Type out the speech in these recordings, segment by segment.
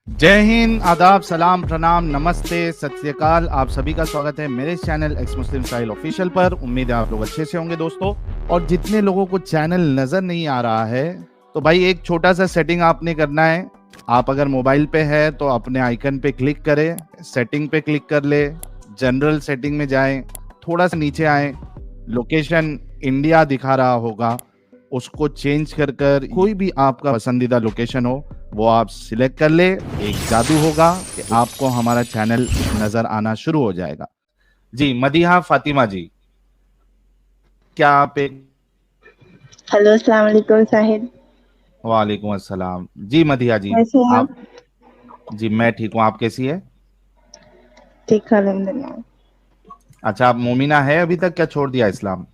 जय हिंद, आदाब, सलाम, प्रणाम, नमस्ते, सत श्री अकाल। आप सभी का स्वागत है मेरे चैनल एक्स मुस्लिम साहिल ऑफिशियल पर। उम्मीद है आप लोग अच्छे से होंगे दोस्तों। और जितने लोगों को चैनल नजर नहीं आ रहा है तो भाई एक छोटा सा सेटिंग आपने करना है। आप अगर मोबाइल पे है तो अपने आइकन पे क्लिक करें, सेटिंग पे क्लिक कर ले, जनरल सेटिंग में जाएं, थोड़ा सा नीचे आए, लोकेशन इंडिया दिखा रहा होगा, उसको चेंज कर कर कोई भी आपका पसंदीदा लोकेशन हो वो आप सिलेक्ट कर ले। एक जादू होगा कि आपको हमारा चैनल नजर आना शुरू हो जाएगा। जी मदीहा फातिमा जी, क्या आप एक। हेलो, अस्सलाम वालेकुम साहिद। वालेकुम अस्सलाम जी मदीहा जी। कैसे हैं आप? आप। जी मैं ठीक हूँ, आप कैसी है? ठीक है, अल्हम्दुलिल्लाह। अच्छा, आप मोमिना है अभी तक, क्या छोड़ दिया इस्लाम?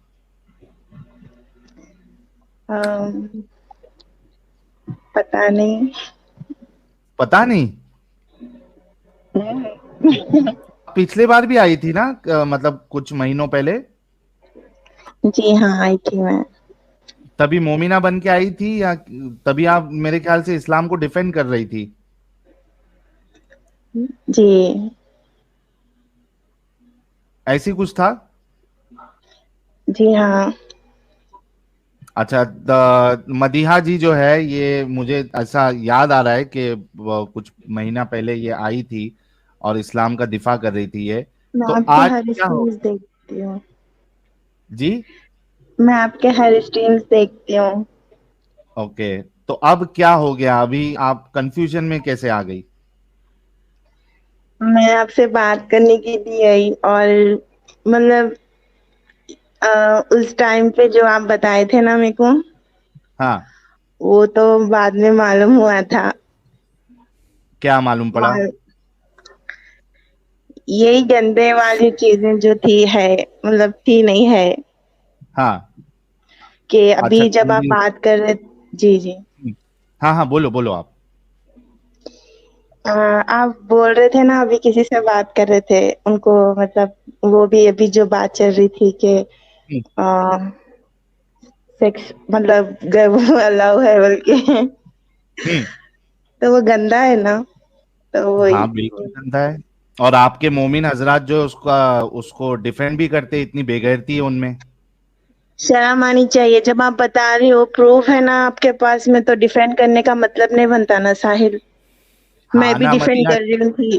अम, पता नहीं। पता नहीं। पिछले बार भी आई थी ना, मतलब कुछ महीनों पहले। जी हाँ, आई थी मैं। तभी मोमिना बन के आई थी या तभी आप मेरे ख्याल से इस्लाम को डिफेंड कर रही थी? जी। ऐसी कुछ था। जी हाँ। अच्छा, मदीहा जी जो है, ये मुझे ऐसा याद आ रहा है कि वो कुछ महीना पहले ये आई थी और इस्लाम का दिफा कर रही थी ये। मैं तो आपके आज हर क्या हो। स्ट्रीम्स देखती हूँ। जी। मैं आपके हर स्ट्रीम्स देखती हूँ। ओके, तो अब क्या हो गया, अभी आप कंफ्यूजन में कैसे आ गई? मैं आपसे बात करने के लिए आई और मतलब उस टाइम पे जो आप बताए थे ना मेरे को, हाँ। वो तो बाद में मालूम हुआ था। क्या मालूम पड़ा? माल- यही गंदे वाली चीजें जो थी है, मतलब थी नहीं है, हाँ। कि अच्छा अभी जब आप बात कर रहे। जी जी। हाँ हाँ, बोलो बोलो आप। आप बोल रहे थे ना, अभी किसी से बात कर रहे थे उनको, मतलब वो भी अभी जो बात चल रही थी कि हम्म। सेक्स मतलब अलाउ है बोल के। हम्म। तो वो गंदा है ना, तो वही। हाँ बिल्कुल गंदा है। और आपके मोमिन हजरात जो उसका उसको डिफेंड भी करते, इतनी बेगैरती है उनमें। शर्म आनी चाहिए। जब आप बता रहे हो, प्रूफ है ना आपके पास में, तो डिफेंड करने का मतलब नहीं बनता ना साहिल। मैं हाँ भी ना डिफेंड मदीहा। कर रही हूँ थी,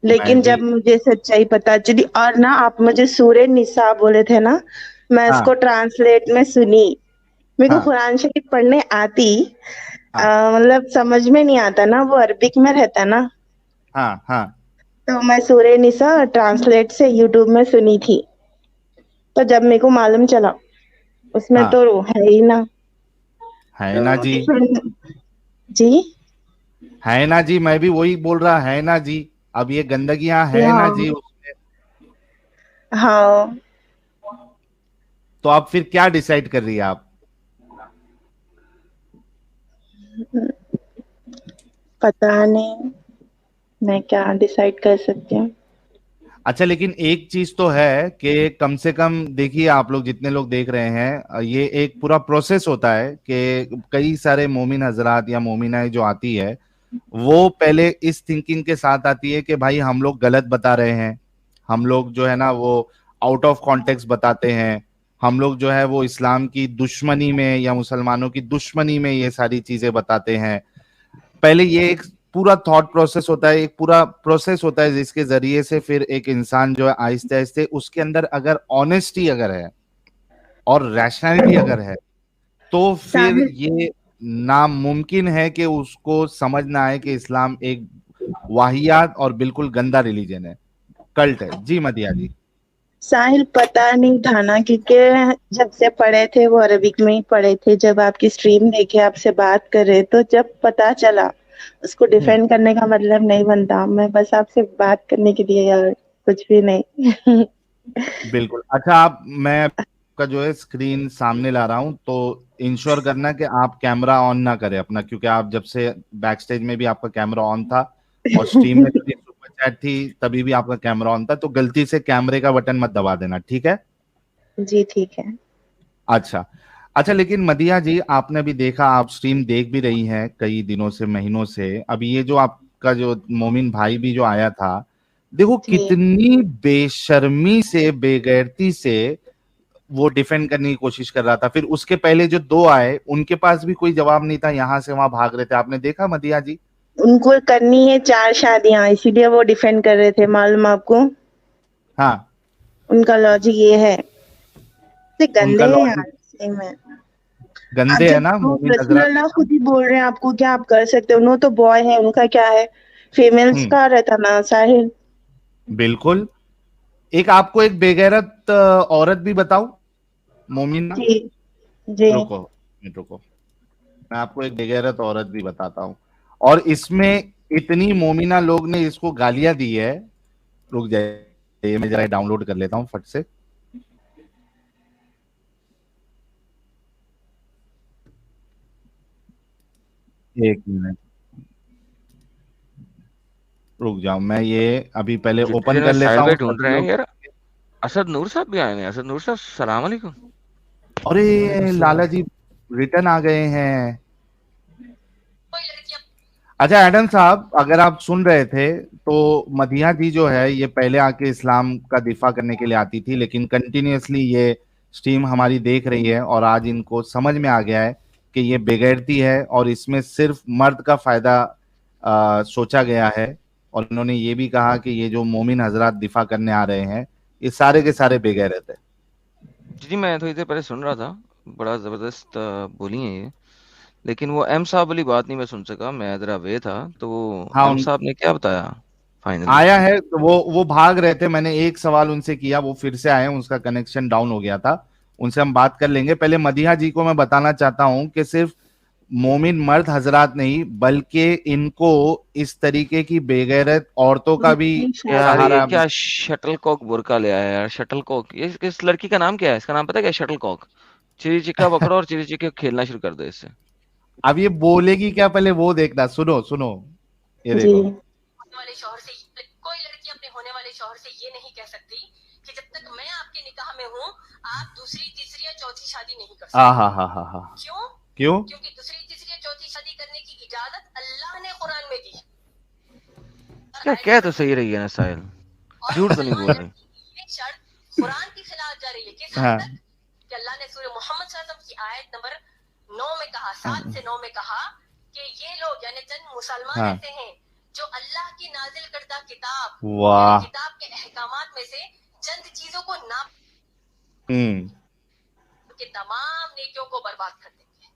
मैं लेकिन भी। जब मुझे सच्चाई पता चली, और ना आप मुझे सूरे निसा बोले थे ना, मैं हाँ इसको ट्रांसलेट में सुनी। मेरे को हाँ कुरान शरीफ पढ़ने आती, हाँ मतलब समझ में नहीं आता ना, वो अरबिक में रहता ना। हाँ हाँ। तो मैं सूरे निसा ट्रांसलेट से यूट्यूब में सुनी थी। तो जब मेरे को मालूम चला, उसमें हाँ तो वो है ही ना। है ना तो जी। जी। है ना जी, मैं भी वही बोल रहा, है ना जी। अब ये गंदगियां है ना हाँ। जी उसमें। हाँ। तो आप फिर क्या डिसाइड कर रही है आप? पता नहीं, मैं क्या डिसाइड कर सकती हूँ। अच्छा, लेकिन एक चीज तो है कि कम से कम देखिए, आप लोग जितने लोग देख रहे हैं, ये एक पूरा प्रोसेस होता है कि कई सारे मोमिन हजरात या मोमिनाएं जो आती है, वो पहले इस थिंकिंग के साथ आती है कि भाई हम लोग गलत बता रहे हैं, हम लोग जो है ना वो आउट ऑफ कॉन्टेक्स्ट बताते हैं, हम लोग जो है वो इस्लाम की दुश्मनी में या मुसलमानों की दुश्मनी में ये सारी चीजें बताते हैं। पहले ये एक पूरा थॉट प्रोसेस होता है, एक पूरा प्रोसेस होता है जिसके जरिए से फिर एक इंसान जो है आहिस्ते आहिस्ते उसके अंदर अगर ऑनेस्टी अगर है और रैशनैलिटी अगर है तो फिर साहिल, ये नामुमकिन है कि उसको समझ ना आए कि इस्लाम एक वाहियात और बिल्कुल गंदा रिलीजन है, कल्ट है। जी मदिया जी। साहिल पता नहीं था ना, क्योंकि जब से पढ़े थे वो अरबिक में ही पढ़े थे। जब आपकी स्ट्रीम देखे, आपसे बात करे, तो जब पता चला, उसको हम्म। डिफेंड करने का मतलब नहीं बनता। मैं बस आपसे बात करने के लिए यार, कुछ भी नहीं। बिल्कुल। अच्छा, आप मैं का जो है स्क्रीन सामने ला रहा हूं तो इंश्योर करना कि आप कैमरा ऑन ना करें अपना, क्योंकि आप जब से बैक स्टेज में भी आपका कैमरा ऑन था और स्ट्रीम में भी सुपर चैट थी तभी भी आपका कैमरा ऑन था, तो गलती से कैमरे का बटन मत दबा देना, ठीक है? जी ठीक है। अच्छा। अच्छा, लेकिन मदिया जी, आपने भी देखा, आप स्ट्रीम देख भी रही हैं कई दिनों से, महीनों से। अभी ये जो आपका जो मोमिन भाई भी जो आया था, देखो जी। कितनी बेशर्मी से, बेगैरती से वो डिफेंड करने की कोशिश कर रहा था। फिर उसके पहले जो दो आए, उनके पास भी कोई जवाब नहीं था, यहां से वहां भाग रहे थे। आपने देखा मदिया जी? उनको करनी है 4 शादियां, इसीलिए वो डिफेंड कर रहे थे, मालूम आपको? हाँ, उनका लॉजिक ये है। इतने उनका गंदे हैं लॉजिक यार सही में। आप गंदे है जब ना वो मोमिन रसूल हजरत। अल्लाह खुद ही बोल रहे हैं आपको, क्या आप कर सकते हो? उन्होंने तो बॉय है, उनका क्या है? फीमेल्स हम्म, का रहता ना साहिल। बिल्कुल। एक आपको एक बेगैरत औरत भी बताऊं, मोमिना? जी। जी। रुको, रुको, मैं आपको एक बेगैरत औरत भी बताता हूँ। और इसमें इतनी मोमिना लोग ने इसको गालियां दी है। रुक जाइए, मैं जरा डाउनलोड कर लेता हूँ फट से। एक मिनट, रुक जाओ, मैं ये अभी पहले जितनी ओपन देर में कर लेता साहिल हूँ, भाई ढूंढ सभी रहे हैं लोग। यार, असद नूर साहब भी आए हैं। असद नूर साहब, सलाम अलैकुम। अरे लाला जी रिटर्न आ गए हैं। अच्छा एडम साहब, अगर आप सुन रहे थे तो मदिया जी जो है, ये पहले आके इस्लाम का दिफा करने के लिए आती थी, लेकिन कंटिन्यूअसली ये स्ट्रीम हमारी देख रही है और आज इनको समझ में आ गया है कि ये बेगैरती है और इसमें सिर्फ मर्द का फायदा सोचा गया है। और इन्होंने ये भी कहा कि ये जो मोमिन हजरात दिफा करने आ रहे हैं, ये सारे के सारे बेगैरत है। जी जी, मैं थोड़ी देर पहले सुन रहा था। बड़ा जबरदस्त बोली है ये। लेकिन वो एम साहब वाली बात नहीं मैं सुन सका, मैं जरा वे था। तो वो हाँ, एम साहब ने क्या बताया फाइनली? आया है तो वो भाग रहे थे। मैंने एक सवाल उनसे किया, वो फिर से आए, उसका कनेक्शन डाउन हो गया था। उनसे हम बात कर लेंगे। पहले मदीहा जी को मैं बताना चाहता हूं कि सिर्फ मोमिन मर्द हजरात नहीं, बल्कि इनको इस तरीके की बेगैरत औरतों का भी उनकी यार शादी। ये सहारा। क्या शटल कॉक बुरका ले आया यार, शटल कॉक। ये इस लड़की का नाम क्या है? इसका नाम पता है क्या? Shuttlecock. चिड़ी चिक्का पकड़ो और चिड़ी चिक्के खेलना शुरू कर दो इससे। अब ये बोलेगी क्या, पहले वो देखना। सुनो सुनो, ये जी। देखो। वाले शौहर से कोई लड़की अपने होने वाले शौहर से ये नहीं कह सकती कि जब तक मैं आपके निकाह में हूँ आप दूसरी तीसरी या चौथी शादी नहीं कर आ सकते। हा। क्यों? क्यों? क्योंकि दूसरी तीसरी या चौथी शादी करने की इजाजत अल्लाह ने कुरान में दी है। और क्या आयत कह तो नंबर सही रही है ना साहिल, और झूठ तो नहीं बोल मुसलमान रही। लड़की की ये शर्त कुरान की खिलाफ जा रही है। किस हद हाँ, तक? कि अल्लाह ने सूरह मोहम्मद सल्लल्लाहु अलैहि वसल्लम की आयत नंबर 9 में कहा, 7 से 9 में कहा कि ये लोग यानी चंद मुसलमान हाँ, ऐसे हैं जो अल्लाह की नाजिल करदा किताब यानी वाह। किताब के अहकामात में से चंद चीजों को ना हम्म, के तमाम नेकियों को बर्बाद कर देंगे।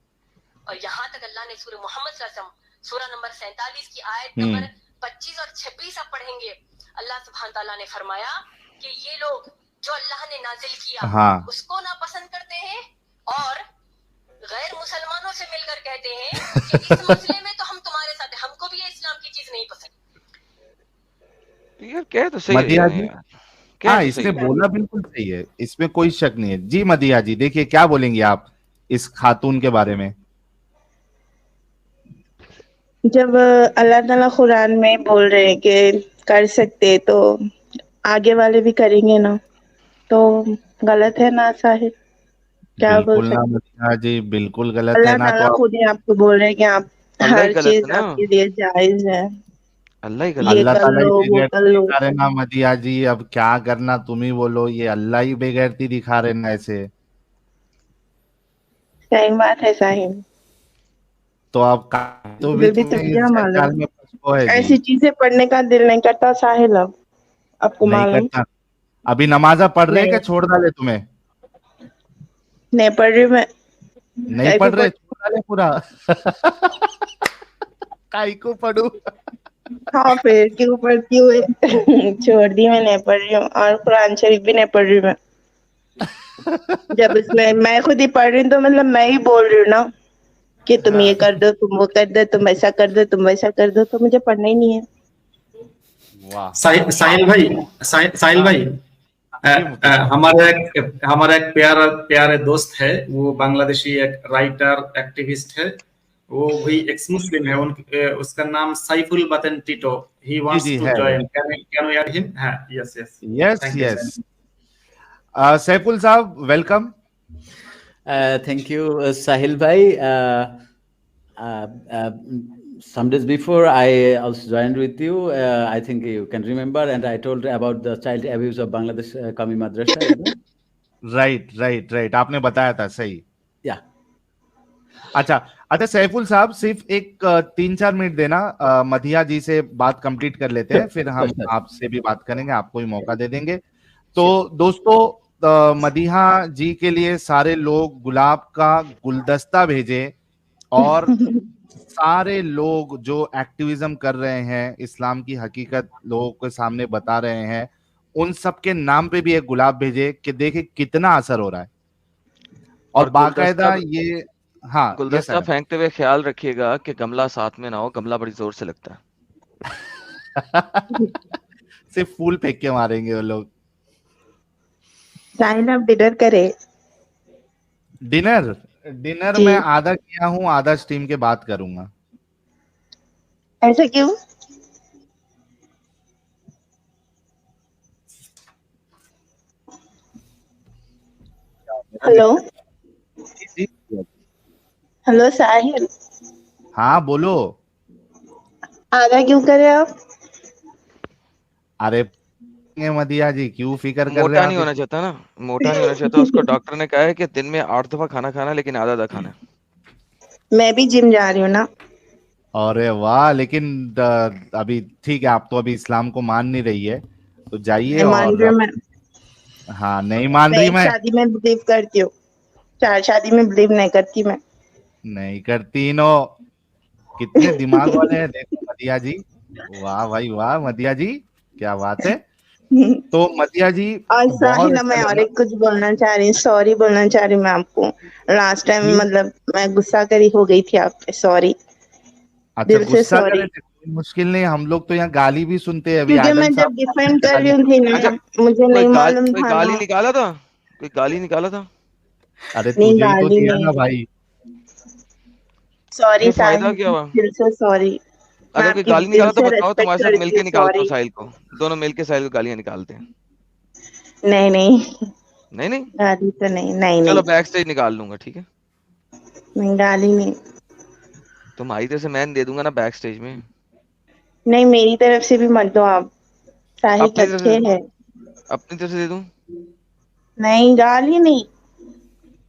और यहाँ तक अल्लाह ने सूरह मोहम्मद सल्लल्लाहु अलैहि वसल्लम सूरह नंबर 47 की आयत नंबर 25 और 26 आप पढ़ेंगे, अल्लाह सुब्हान ताला ने फरमाया कि ये लोग जो अल्लाह ने नाजिल किया हाँ। उसको नापसंद करते हैं और गैर मुसलमानों से मिलकर कहते हैं कि इस मसले में तो हम तुम्हारे साथ हैं, हमको भी ये इस्लाम की चीज नहीं पसंद। यार कह तो सही रही मदिया है ना जी, यार, कह हाँ, तो इसने सही रही है। बोला बिल्कुल सही है, इसमें कोई शक नहीं है। जी मदिया जी, देखिए क्या बोलेंगे आप इस खातून के बारे में? जब अल्लाह ताला कुरान में बोल रहे हैं कि कर सकते, तो आगे वाले भी करेंगे ना, तो गलत है ना साहिल? क्या बोल बिल्कुल ना सकते? मदिया जी, बिल्कुल गलत है अल्लाह ना। तो ताला आप खुद ही आपको बोल रहे हैं कि आप अल्लाह ही हर गलत है चीज ना, आपके लिए जायज है, अल्लाह ही ये गलत अल्लाह है। कर ताला ही लो वो कर बेगैरती लो। दिखा रहे ना मदिया जी। अब क्या करना, तुम ही बोलो। ये अल्लाह ही बेगैरती दिखा रहे ना ऐसे। सही बात है साहिल। तो अब तो भी फिर भी तुम्हें इस तब मालूम, जंजाल में फंसो है जी। ऐसी चीजें पढ़ने का दिल नहीं करता साहिल। अब आपको नहीं मालूम? करता? अभी नमाजा पढ़ रहे नहीं, क्या छोड़ डाले तुम्हें? नहीं पढ़ रही मैं। नहीं काय को पढ़ रहे, पढ़। छोड़ डाले पूरा? काई को पढ़ू? हाँ फिर क्यों पढ़ती हुए छोड़ दी, मैं नहीं पढ़ रही हूँ, और कुरान शरीफ भी नहीं पढ़ रही मैं। जब इसमें मैं खुद ही पढ़ रही हूँ तो मतलब मैं ही बोल रही हूँ ना कि तुम ये हाँ, कर दो, तुम वो कर दो, तुम ऐसा कर दो, तुम वैसा कर दो, तो मुझे पढ़ना ही नहीं है। वाह। साहिल भाई, साहिल हाँ भाई, जी मुफ्ती साहब। हमारा एक प्यारा प्यारे दोस्त है, वो बांग्लादेशी एक राइटर एक्टिविस्ट है। वो भी एक्स मुस्लिम है। उसका नाम साइफुल बतन टिटो। ही जी वांट्स जी, टू है। Join. Can you add him? हाँ, yes yes. Yes thank you yes. Sir. Saiful sahab, welcome. Thank you, Sahil bhai. Uh, uh, some days before, I also joined with you. I think you can remember, and I told about the child abuse of Bangladesh Qawmi Madrasa. You know? Right, आपने बताया था, सही। Yeah. अच्छा अच्छा, सैफुल साहब, सिर्फ एक 3-4 minute देना, मधिया जी से बात कंप्लीट कर लेते हैं, फिर हम Sure. आपसे भी बात करेंगे, आपको भी मौका दे देंगे। तो Sure. दोस्तों, मदीहा जी के लिए सारे लोग गुलाब का गुलदस्ता भेजे, और सारे लोग जो एक्टिविज्म कर रहे हैं, इस्लाम की हकीकत लोगों के सामने बता रहे हैं, उन सब के नाम पे भी एक गुलाब भेजे कि देखे कितना असर हो रहा है। और बाकायदा ये, हाँ, ये गुलदस्ता सर, फेंकते हुए ख्याल रखिएगा कि गमला साथ में ना हो, गमला बड़ी जोर से लगता है। सिर्फ फूल फेंक के मारेंगे वो लोग। साहिल आप डिनर करे? डिनर डिनर जी। मैं आधा किया हूँ, आधा स्ट्रीम के बाद करूंगा। ऐसा क्यों? हेलो हेलो साहिल, हाँ बोलो। आधा क्यों करे आप? अरे मदिया जी, क्यों फिक्र कर रहे मोटा हैं नहीं आप होना चाहता ना, मोटा नहीं होना चाहता। उसको डॉक्टर ने कहा है कि दिन में 8 दफा खाना खाना, लेकिन आधा खाना है। मैं भी जिम जा रही हूँ ना। अरे वाह, लेकिन अभी ठीक है, आप तो अभी इस्लाम को मान नहीं रही है, तो जाइए। मैं मान रही और हूँ। मैं हाँ, नहीं मान मैं रही, एक मैं शादी में बिलीव करती हूँ, 4 शादी में बिलीव नहीं करती मैं। नहीं करती नो। कितने दिमाग वाले हैं, देखो मदिया जी। वाह भाई वाह, मदिया जी, क्या बात है। तो मदिया जी, और बहुत साहिल, अच्छा मैं और लगा। एक कुछ बोलना चाह रही हूँ, सॉरी बोलना चाह रही हूँ मैं आपको। लास्ट टाइम जी, मतलब मैं गुस्सा करी हो गई थी आप पे, सॉरी, अच्छा, दिल से गुस्सा कर सॉरी। रहे थे, कोई मुश्किल नहीं, हम लोग तो यहाँ गाली भी सुनते हैं। अभी क्योंकि आदम मैं साहब जब डिफेंड कर रही गाली, थी ना, अच्छा, मुझे नहीं मालूम कोई था गाली ना। निकाला था? कोई गाली निकाला था? अरे नहीं, तुझे ही तो गाली दिया ना नहीं। भाई। सॉरी फिर फायदा साहिल, क्या हुआ? दिल से सॉरी। मैं अगर कोई आपकी गाली दिल निकाला तो से बताओ, रेस्पेक्ट तुम्हारे साथ करती मिलके हूँ, निकालते हो सॉरी। साहिल को। दोनों मिलके साहिल को गालियां निकालते हैं। नहीं नहीं, नहीं नहीं, गाली तो नहीं, नहीं चलो नहीं, बैक स्टेज निकाल लूंगा, ठीक है। नहीं गाली नहीं। तुम्हारी तरफ से मैं दे दूंगा ना बैक स्टेज में। नहीं, मेरी तरफ से भी मत दो आप, साहिल अपनी तरफ अच्छे से, हैं। अपनी तरफ से दे दूं? नहीं, गाली नहीं।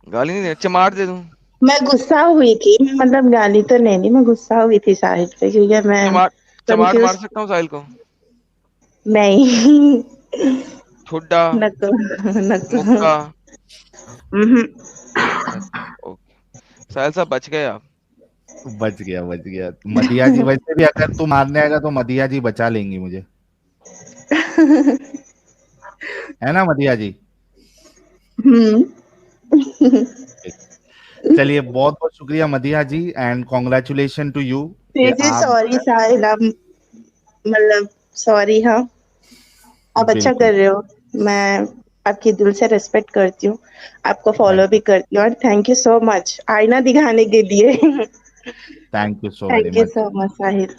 गाली नहीं दे, चमाट दे दूं? मैं गुस्सा हुई थी, मतलब गाली तो नहीं दी, मैं गुस्सा हुई थी साहिल पे, क्योंकि मैं चमाट, चमाट मार कंफ्यूज। सकता हूँ साहिल को? नहीं। ठुड्डा, नको नको। मुक्का? हम्म। अच्छा, ओके। साहिल साहब बच गए आप। बच गया, बच गया। मदिया जी, वैसे भी अगर तू मारने आएगा तो मदिया जी बचा लेंगी मुझे, है ना मदिया जी। हम्म। चलिए, बहुत बहुत शुक्रिया मदिया जी, एंड कॉन्ग्रेचुलेशन टू यू कि फिर से आप, सॉरी साहिल, आप मतलब सॉरी। हाँ, आप अच्छा बिल्कुल, कर रहे हो। मैं आपकी दिल से रिस्पेक्ट करती हूँ, आपको फॉलो थैंक भी करती हूँ, और थैंक यू सो मच आईना दिखाने के लिए। Thank you so very thank you much. So much Sahil.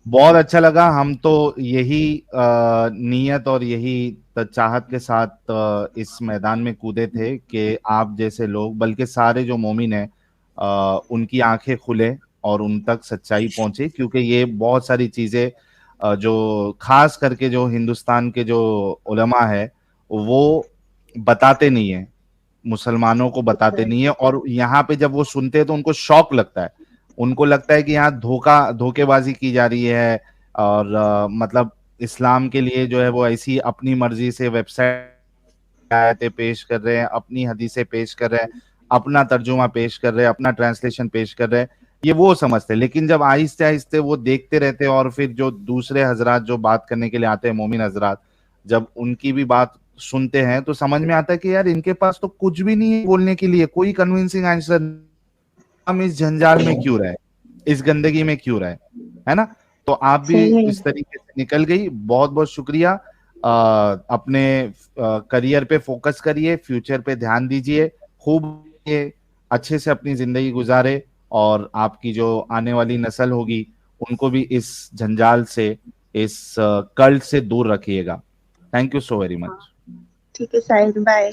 बहुत अच्छा लगा। हम तो यही नीयत और यही चाहत के साथ इस मैदान में कूदे थे कि आप जैसे लोग, बल्कि सारे जो मोमिन हैं, उनकी आंखें खुले और उन तक सच्चाई पहुंचे, क्योंकि ये बहुत सारी चीजें जो खास करके जो हिंदुस्तान के जो उलमा है, वो बताते नहीं है, मुसलमानों को बताते नहीं है। और यहाँ पे जब वो सुनते हैं तो उनको शौक लगता है, उनको लगता है कि यहाँ धोखेबाजी की जा रही है। और मतलब इस्लाम के लिए जो है वो ऐसी अपनी मर्जी से वेबसाइट आयतें पेश कर रहे हैं, अपनी हदीसें पेश कर रहे हैं, अपना तर्जुमा पेश कर रहे हैं, अपना ट्रांसलेशन पेश कर रहे हैं, ये वो समझते हैं। लेकिन जब आहिस्ते आहिस्ते वो देखते रहते हैं, और फिर जो दूसरे हजरात जो बात करने के लिए आते हैं, मोमिन हजरात, जब उनकी भी बात सुनते हैं तो समझ में आता है कि यार इनके पास तो कुछ भी नहीं है बोलने के लिए, कोई कन्विंसिंग आंसर। हम इस जंजाल में क्यों रहे, इस गंदगी में क्यों रहे, है ना। तो आप भी सही है। इस तरीके से निकल गई, बहुत बहुत शुक्रिया। अपने करियर पे फोकस करिए, फ्यूचर पे ध्यान दीजिए, खूब ये अच्छे से अपनी जिंदगी गुजारे, और आपकी जो आने वाली नस्ल होगी उनको भी इस जंजाल से, इस कल्ट से दूर रखिएगा। Thank you so very much. ठीक है Sahil, bye.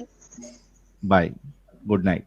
Bye, good night.